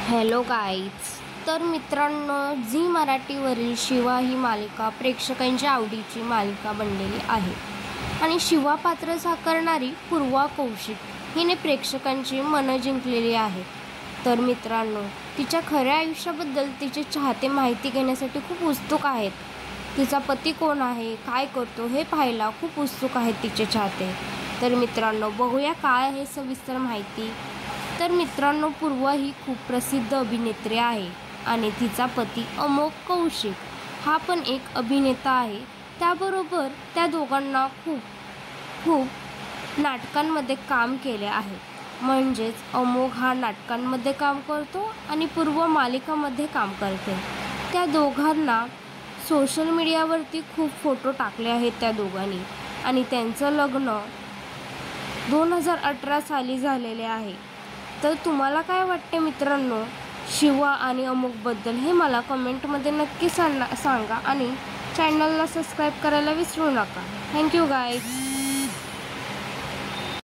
Hello guys. तर मित्रांनो, Zee मराठीवरील Shiva ही मालिका प्रेक्षकांच्या आवडीची मालिका बनलेली आहे आणि शिवा पात्र साकारणारी पूर्वा कौशिक हिने प्रेक्षकांची मनं जिंकलेली आहेत. तर मित्रांनो, तिच्या खऱ्या आयुष्याबद्दल तिचे चाहते माहिती घेण्यासाठी खूप उत्सुक आहेत. तिचा पती कोण आहे, काय करतो हे पाहायला खूप उत्सुक आहेत तिचे चाहते. तर मित्रांनो, बघूया काय आहे सविस्तर माहिती. तर मित्रांनो, पूर्वा ही खूप प्रसिद्ध अभिनेत्री आहे आणि तिचा पती अमोघ कौशिक हा पण एक अभिनेता आहे. त्याबरोबर त्या दोघांना खूप नाटकांमध्ये काम केले आहे. म्हणजेच अमोघ हा नाटकांमध्ये काम करतो आणि पूर्वा मालिकामध्ये काम करते. त्या दोघांना सोशल मीडियावरती खूप फोटो टाकले आहेत त्या दोघांनी आणि त्यांचं लग्न 2018 साली झालेले आहे. तर तुम्हाला काय वाटते मित्रांनो शिवा आणि अमोघबद्दल हे मला कमेंटमध्ये नक्की सांगा आणि चॅनलला सबस्क्राईब करायला विसरू नका. Thank you guys.